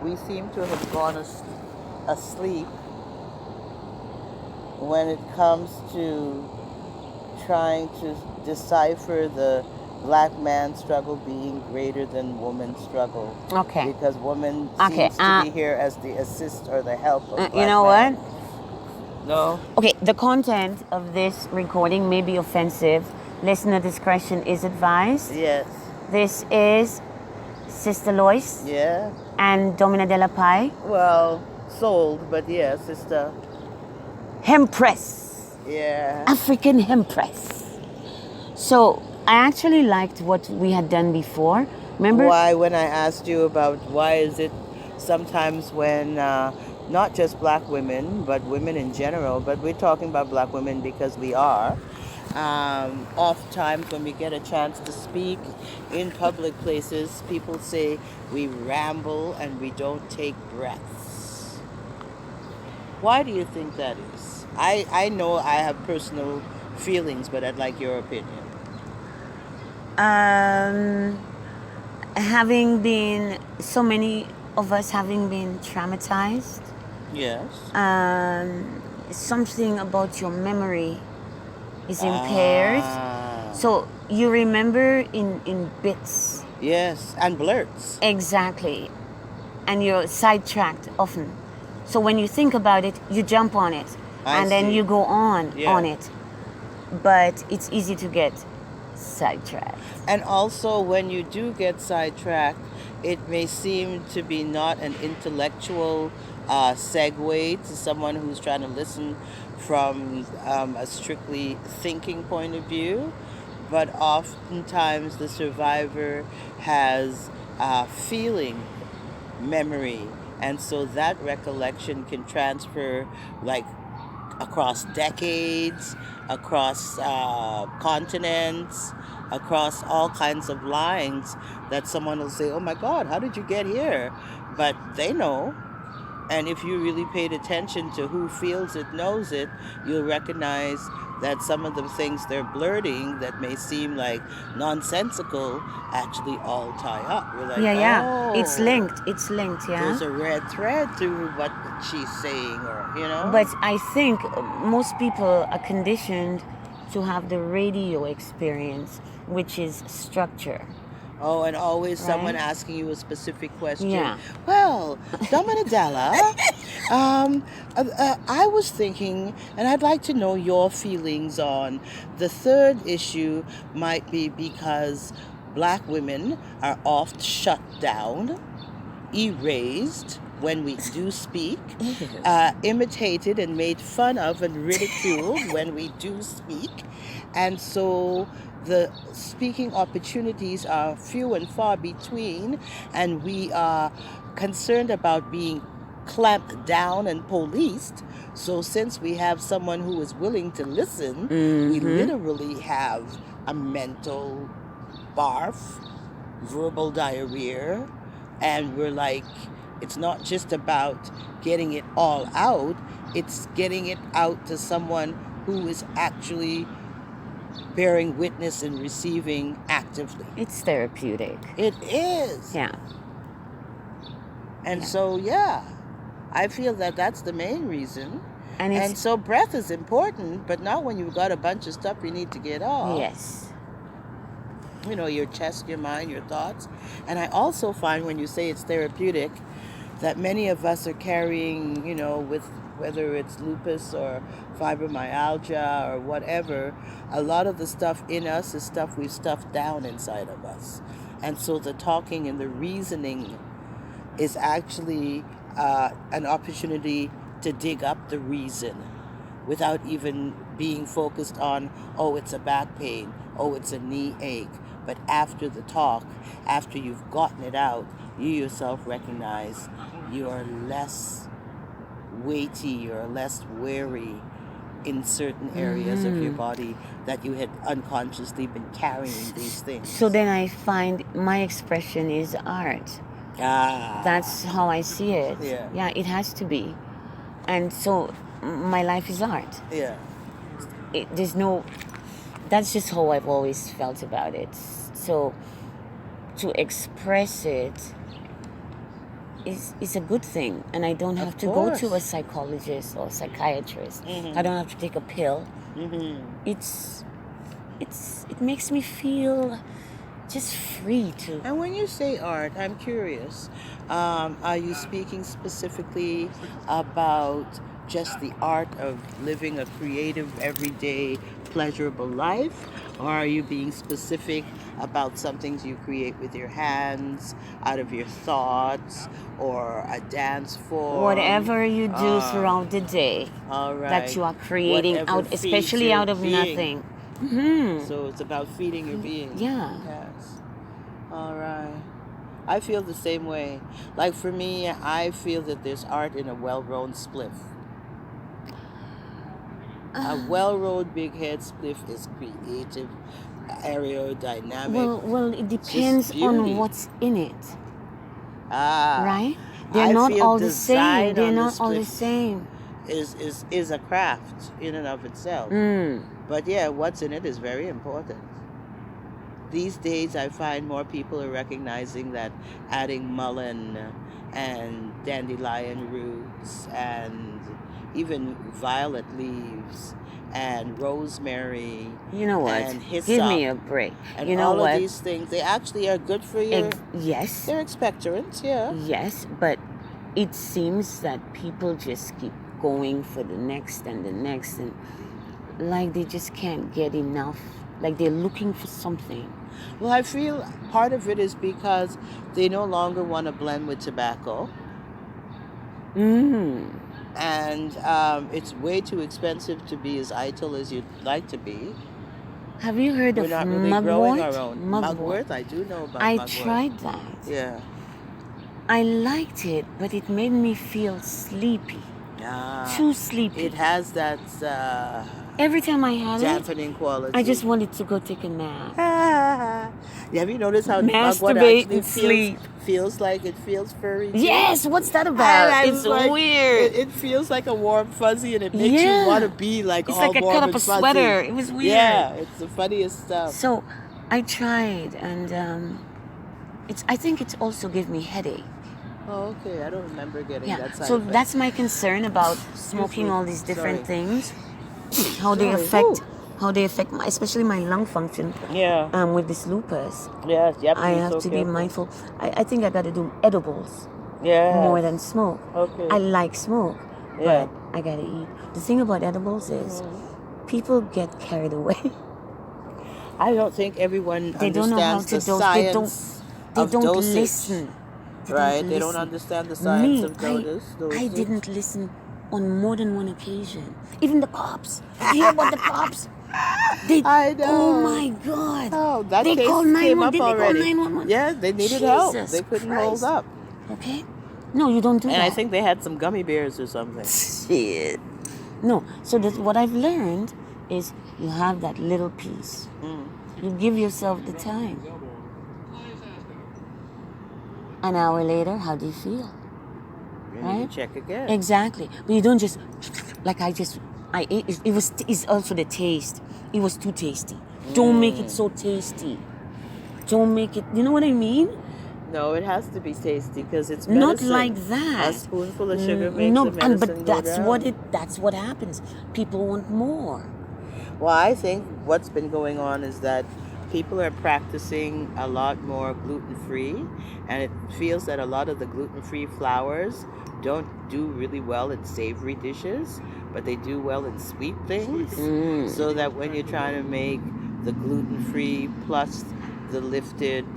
we seem to have gone asleep when it comes to trying to decipher the black man's struggle being greater than woman's struggle. Okay. Because woman Okay. seems to be here as the assist or the help of black You know man. what? No? Okay, the content of this recording may be offensive. Listener discretion is advised. Yes. This is Sister Lois Yeah. and Domina de la PIE. Well, sold, but yeah, sister. Hempress. Yeah. African Hempress. So I actually liked what we had done before. Remember? Why, when I asked you about why is it sometimes when not just black women, but women in general, but we're talking about black women because we are. Oftentimes when we get a chance to speak in public places, people say we ramble and we don't take breaths. Why do you think that is? I know I have personal feelings, but I'd like your opinion. Having been, so many of us having been traumatized, Yes. something about your memory is impaired. Ah. So you remember in bits. Yes, and blurts. Exactly. And you're sidetracked often. So when you think about it, you jump on it. And then you go on it. But it's easy to get sidetracked. And also, when you do get sidetracked, it may seem to be not an intellectual segue to someone who's trying to listen from a strictly thinking point of view. But oftentimes, the survivor has feeling memory. And so that recollection can transfer like across decades, across continents, across all kinds of lines that someone will say, oh my God, how did you get here? But they know. And if you really paid attention to who feels it, knows it, you'll recognize that some of the things they're blurting that may seem like nonsensical actually all tie up. You're like, Yeah. oh, It's linked, yeah. There's a red thread to what she's saying, or, you know? But I think most people are conditioned to have the radio experience, which is structure. Oh, and always someone asking you a specific question. Yeah. Well, Dominadella, I was thinking, and I'd like to know your feelings on the third issue might be because black women are oft shut down, erased when we do speak, imitated and made fun of and ridiculed when we do speak. And so the speaking opportunities are few and far between, and we are concerned about being clamped down and policed. So since we have someone who is willing to listen, we literally have a mental barf, verbal diarrhea, and we're like, it's not just about getting it all out, it's getting it out to someone who is actually bearing witness and receiving actively. It's therapeutic. It is. Yeah. And so, I feel that that's the main reason. And so breath is important, but not when you've got a bunch of stuff you need to get off. Yes. You know, your chest, your mind, your thoughts. And I also find when you say it's therapeutic, that many of us are carrying, you know, with whether it's lupus or fibromyalgia or whatever, a lot of the stuff in us is stuff we've stuffed down inside of us. And so the talking and the reasoning is actually an opportunity to dig up the reason without even being focused on, oh, it's a back pain, oh, it's a knee ache. But after the talk, after you've gotten it out, you yourself recognize you are less weighty or less weary in certain areas of your body that you had unconsciously been carrying these things. So then I find my expression is art. That's how I see it. Yeah, it has to be. And so my life is art. Yeah. That's just how I've always felt about it. So to express it is a good thing, and I don't have to go to a psychologist or psychiatrist. I don't have to take a pill. It makes me feel just free to. And when you say art, I'm curious. Are you speaking specifically about just the art of living a creative, everyday, pleasurable life? Or are you being specific about some things you create with your hands, out of your thoughts, or a dance form? Whatever you do throughout the day, that you are creating out, especially out of nothing. So it's about feeding your being. Yeah. Yes. All right. I feel the same way. Like for me, I feel that there's art in a well-rolled spliff. A well-rolled big head spliff is creative, aerodynamic. Well, it depends on what's in it. Right? They're I not feel all the same. They're not all the spliff same. Is a craft in and of itself. But yeah, what's in it is very important. These days, I find more people are recognizing that adding mullein and dandelion roots and even violet leaves and rosemary. You know what? And hyssop, give me a break. And you know all what? of these things, they actually are good for you. Yes. They're expectorants, yeah. Yes, but it seems that people just keep going for the next and the next, and like they just can't get enough. Like they're looking for something. Well, I feel part of it is because they no longer want to blend with tobacco. And it's way too expensive to be as idle as you'd like to be. Have you heard of We're not really mugwort? growing our own. Mugwort, I do know about mugwort. I tried that. Yeah. I liked it, but it made me feel sleepy. Too sleepy. It has that every time I had dampening quality. I just wanted to go take a nap. Have you noticed how mugwort actually feels like it feels furry? Yes, what's that about? It's like, weird. It feels like a warm fuzzy, and it makes you want to be like it's all like I warm cut and up a fuzzy. sweater. It was weird. Yeah, it's the funniest stuff. So I tried, and I think it also gave me headache. Oh, okay. I don't remember getting that side So effect. that's my concern about smoking all these different things. How they affect especially my lung function. Yeah. With this lupus. Yeah, you I have to be mindful. I think I got to do edibles. Yeah. More than smoke. Okay. I like smoke, but I gotta eat. The thing about edibles is people get carried away. I don't think everyone they don't know how to the dose. science They don't dosage. listen. They don't understand the science of dosage. I didn't listen on more than one occasion. Even the cops. Did you hear about the cops? I know. Oh my God. Oh, that they case called came up 911. already. They called 911. Yeah, they needed help. They couldn't hold up. Okay? No, you don't do that. And I think they had some gummy bears or something. Shit. No. So what I've learned is you have that little piece. You give yourself the time. An hour later, how do you feel? Right? You check again. Exactly. But you don't just, like I ate, it's also the taste. It was too tasty. Don't make it so tasty. Don't make it, you know what I mean? No, it has to be tasty because it's medicine. Not like that. A spoonful of sugar makes the medicine but that's go down. that's what happens. People want more. Well, I think what's been going on is that people are practicing a lot more gluten-free, and it feels that a lot of the gluten-free flours don't do really well in savory dishes, but they do well in sweet things. So that when you're trying to make the gluten-free plus the lifted,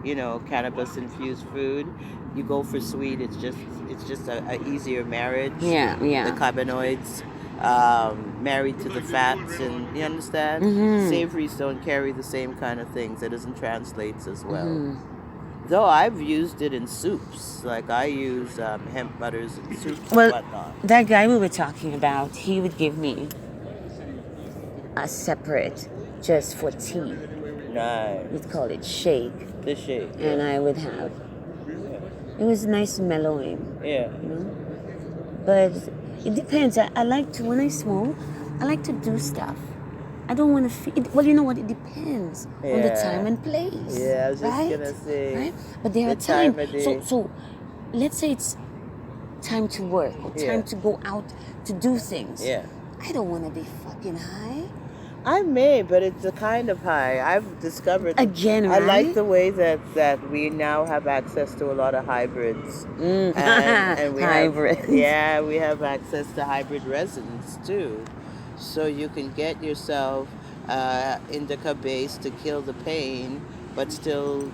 cannabis-infused food, you go for sweet. It's just a easier marriage. Yeah. The carbonoids married to the fats, and you understand. Savories don't carry the same kind of things. It doesn't translate as well. Though I've used it in soups, like I use hemp butters in soups and whatnot. That guy we were talking about, he would give me a separate just for tea. Nice. We'd call it shake. The shake. And I would have. It was nice mellowing. Yeah. But it depends. I like to, when I smoke, I like to do stuff. I don't want to feel. Well, you know what? It depends on the time and place. Yeah, I was just gonna say. Right? But there are times. So let's say it's time to work or time to go out to do things. Yeah. I don't want to be fucking high. I may, but it's a kind of high. I've discovered. Again, I right? like the way that we now have access to a lot of hybrids. And we hybrids. We have access to hybrid resins too. So you can get yourself indica base to kill the pain, but still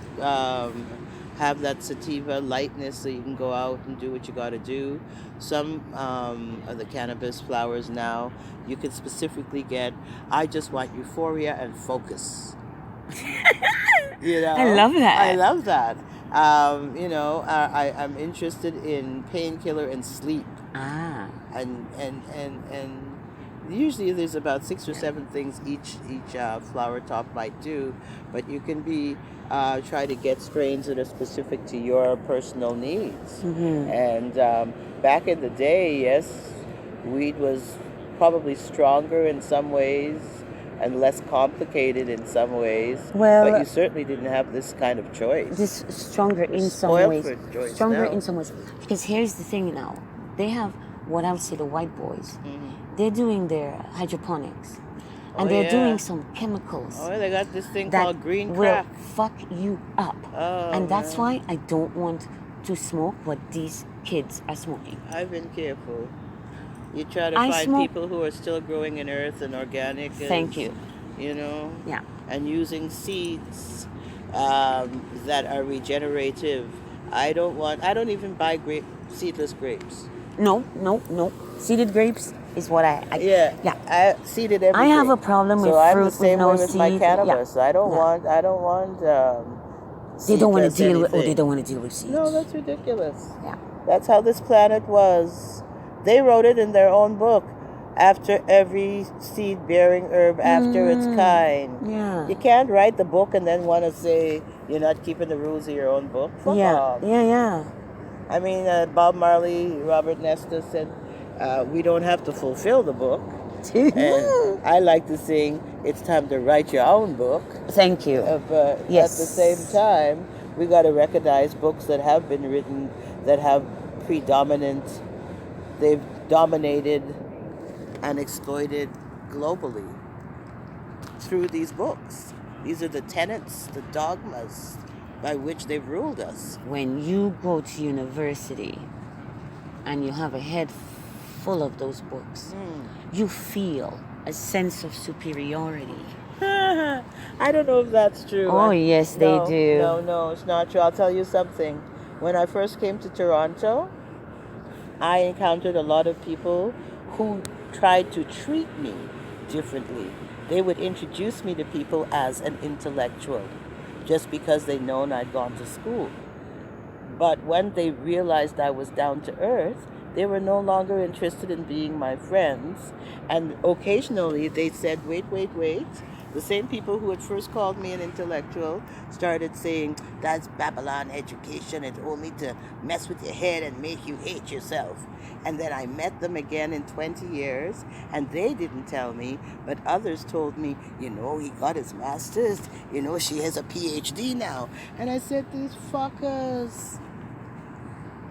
have that sativa lightness so you can go out and do what you got to do. Some of the cannabis flowers now, you can specifically get, I just want euphoria and focus. You know? I love that. I love that. I'm interested in painkiller and sleep. And usually there's about 6 or 7 things each flower top might do, but you can be try to get strains that are specific to your personal needs. And back in the day, yes, weed was probably stronger in some ways and less complicated in some ways, but you certainly didn't have this kind of choice. This stronger in some ways. Stronger in some ways. Because here's the thing now. They have what I would say the white boys. They're doing their hydroponics. And they're doing some chemicals. Oh, they got this thing called green crack. Will fuck you up. And that's why I don't want to smoke what these kids are smoking. I've been careful. You try to find people who are still growing in earth and organic. Thank you. You know? Yeah. And using seeds that are regenerative. I don't even buy seedless grapes. No. Seeded grapes is what I seeded everything. I have a problem with fruit with no seeds. So I'm the same way with my cannabis. Yeah. I don't want they don't want to deal with they don't want to deal with seeds. No, that's ridiculous. Yeah. That's how this planet was. They wrote it in their own book. After every seed-bearing herb after its kind. Yeah. You can't write the book and then want to say you're not keeping the rules of your own book. Fuck off. Yeah. I mean, Bob Marley, Robert Nesta said, we don't have to fulfill the book. And I like to sing, it's time to write your own book. Thank you. But at the same time, we got to recognize books that have been written that have they've dominated and exploited globally through these books. These are the tenets, the dogmas by which they've ruled us. When you go to university and you have a head full of those books, you feel a sense of superiority. I don't know if that's true. Oh, yes, they do. No, it's not true. I'll tell you something. When I first came to Toronto, I encountered a lot of people who tried to treat me differently. They would introduce me to people as an intellectual just because they'd known I'd gone to school. But when they realized I was down to earth, they were no longer interested in being my friends. And occasionally they said, wait. The same people who had first called me an intellectual started saying, that's Babylon education. It's only to mess with your head and make you hate yourself. And then I met them again in 20 years, and they didn't tell me, but others told me, he got his master's, she has a PhD now. And I said, these fuckers,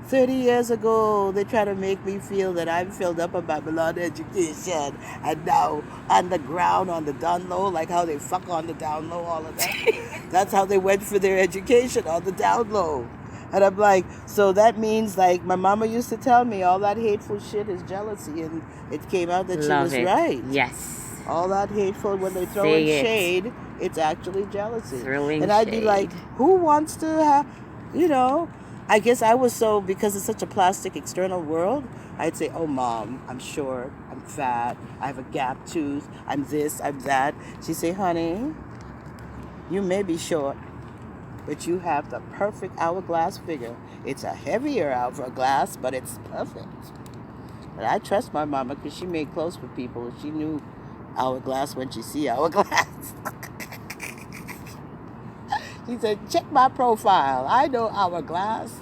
30 years ago, they try to make me feel that I'm filled up on Babylon education, and now on the ground, on the down low, like how they fuck on the down low, all of that. That's how they went for their education, on the down low. And I'm like, so that means, like, my mama used to tell me all that hateful shit is jealousy, and it came out that she was right. Yes. All that hateful, when they throw in shade, it's actually jealousy. And I'd be like, who wants to have, I guess I was so, because it's such a plastic external world, I'd say, oh, Mom, I'm short, I'm fat, I have a gap tooth, I'm this, I'm that. She'd say, honey, you may be short, but you have the perfect hourglass figure. It's a heavier hourglass, but it's perfect. But I trust my mama because she made clothes for people. She knew hourglass when she see hourglass. She said, check my profile. I know hourglass.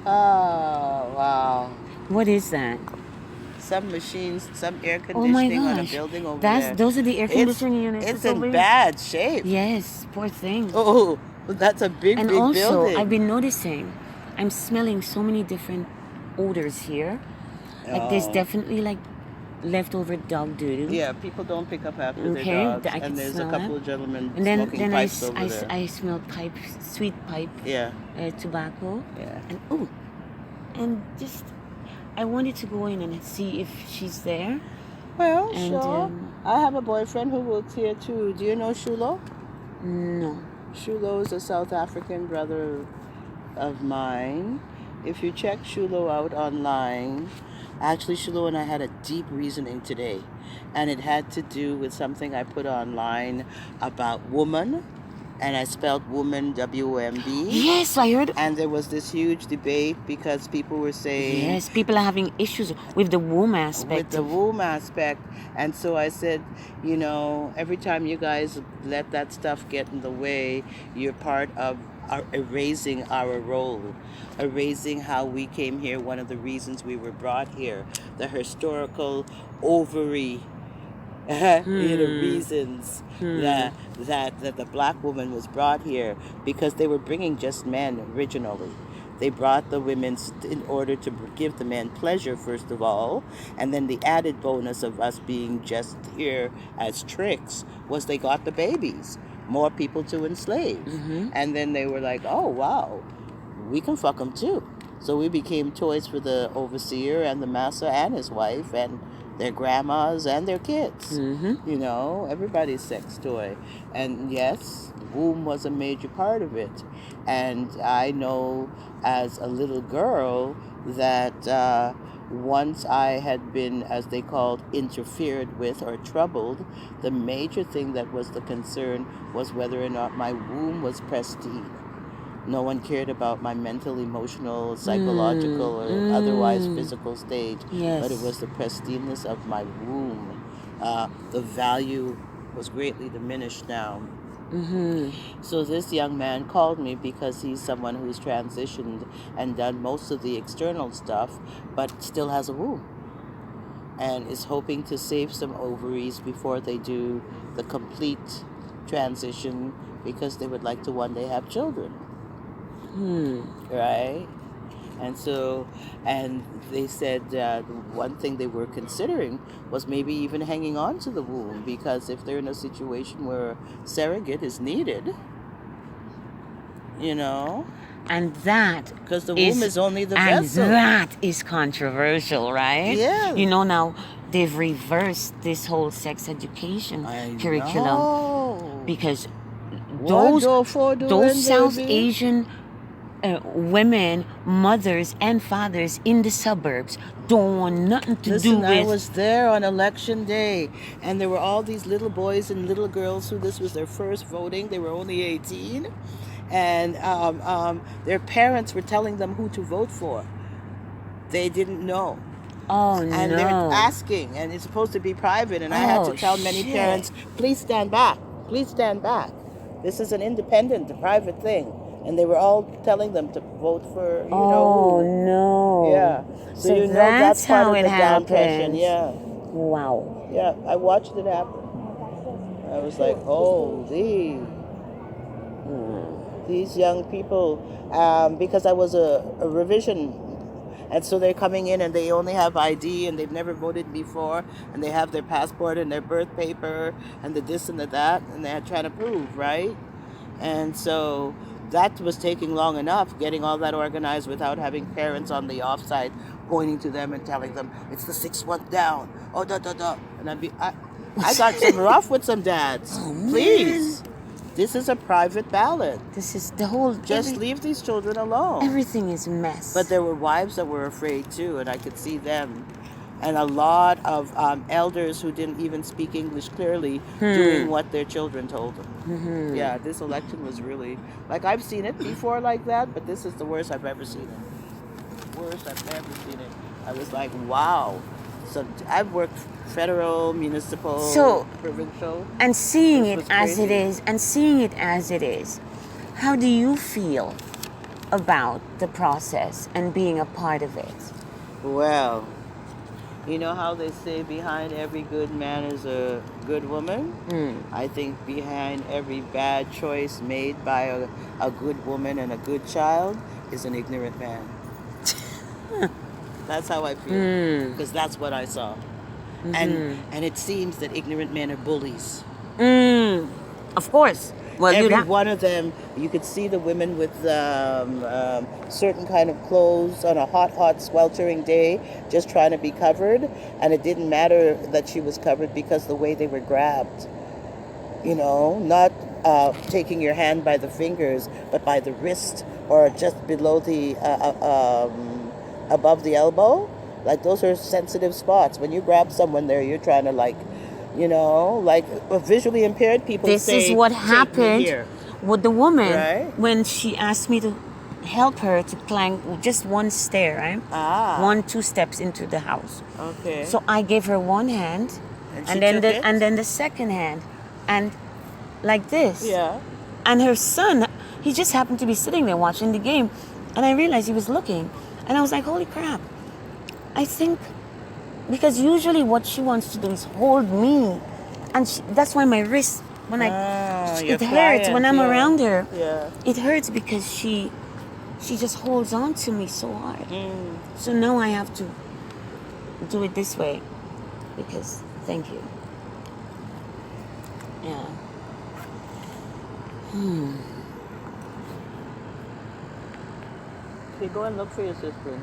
Oh, wow. What is that? Some machines, some air conditioning on a building over there. Those are the air conditioning units. It's in bad shape. Yes, poor thing. Oh, That's a big, And big also, building. I've been noticing, I'm smelling so many different odors here. Like there's definitely like leftover dog doo-doo. Yeah, people don't pick up after their Okay, dogs. I can And there's a smell couple that. of gentlemen And smoking pipes over there. I smell pipe, sweet pipe, Yeah. tobacco. Yeah. And and just I wanted to go in and see if she's there. Well, And, sure. I have a boyfriend who works here too. Do you know Shulo? No. Shulo is a South African brother of mine. If you check Shulo out online, actually Shulo and I had a deep reasoning today, and it had to do with something I put online about woman, and I spelled woman WMB. Yes, I heard. And there was this huge debate because people were saying, yes, people are having issues with the womb aspect. with the womb aspect. And so I said, you know, every time you guys let that stuff get in the way, you're part of erasing our role, erasing how we came here, one of the reasons we were brought here, the historical ovary reasons that the black woman was brought here, because they were bringing just men originally. They brought the women in order to give the men pleasure, first of all, and then the added bonus of us being just here as tricks was they got the babies, more people to enslave. And then they were like, oh wow, we can fuck them too. So we became toys for the overseer and the master and his wife and their grandmas and their kids. You know, everybody's sex toy. And yes, womb was a major part of it. And I know as a little girl that once I had been, as they called, interfered with or troubled, the major thing that was the concern was whether or not my womb was pristine. No one cared about my mental, emotional, psychological, or otherwise physical state. Yes. But it was the pristineness of my womb. The value was greatly diminished now. So this young man called me because he's someone who's transitioned and done most of the external stuff, but still has a womb. And is hoping to save some ovaries before they do the complete transition, because they would like to one day have children. Right? And so, and they said one thing they were considering was maybe even hanging on to the womb, because if they're in a situation where surrogate is needed, you know. And that, because the womb is only the vessel. And that is controversial, right? Yeah. You know, now they've reversed this whole sex education curriculum, because those South Asian women, mothers and fathers in the suburbs don't want nothing to do with... I was there on election day, and there were all these little boys and little girls who this was their first voting. They were only 18, and their parents were telling them who to vote for. They didn't know. Oh, no. And they're asking, and it's supposed to be private, and I had to tell many parents, please stand back. Please stand back. This is an independent, private thing. And they were all telling them to vote for, you know who. No. Yeah. So you know that's part how of it the happens. downpression. Yeah. Wow. Yeah, I watched it happen. I was like, holy. These young people, because I was a revision, and so they're coming in and they only have ID and they've never voted before, and they have their passport and their birth paper and the this and the that, and they're trying to prove, right? And so that was taking long enough, getting all that organized without having parents on the offside pointing to them and telling them, it's the 6th one down. Oh, da, da, da. And I got some rough with some dads. Please. This is a private ballot. This is the whole... Just leave these children alone. Everything is a mess. But there were wives that were afraid too, and I could see them. And a lot of elders who didn't even speak English clearly doing what their children told them. Yeah, this election was really... Like, I've seen it before like that, but this is the worst I've ever seen it. Worst I've ever seen it. I was like, wow. So I've worked federal, municipal, provincial. And seeing it as it is, how do you feel about the process and being a part of it? Well, You know how they say behind every good man is a good woman? I think behind every bad choice made by a good woman and a good child is an ignorant man. That's how I feel. Because that's what I saw. And it seems that ignorant men are bullies. Of course. Well, every one of them, you could see the women with certain kind of clothes on a hot, sweltering day, just trying to be covered, and it didn't matter that she was covered because the way they were grabbed, you know, not taking your hand by the fingers, but by the wrist or just below the above the elbow. Like, those are sensitive spots. When you grab someone there, you're trying to, like, you know, like visually impaired people this say, is what "Take me happened here." with the woman, Right? when she asked me to help her to climb just one stair, right? 1-2 steps into the house. Okay. So I gave her one hand, and then the second hand, and like this. Yeah. And her son, he just happened to be sitting there watching the game, and I realized he was looking, and I was like, holy crap. I think, because usually what she wants to do is hold me, and that's why my wrist, when it hurts when I'm around her. Yeah. It hurts because she just holds on to me so hard. So now I have to do it this way, because thank you. Yeah. Okay, go and look for your sister.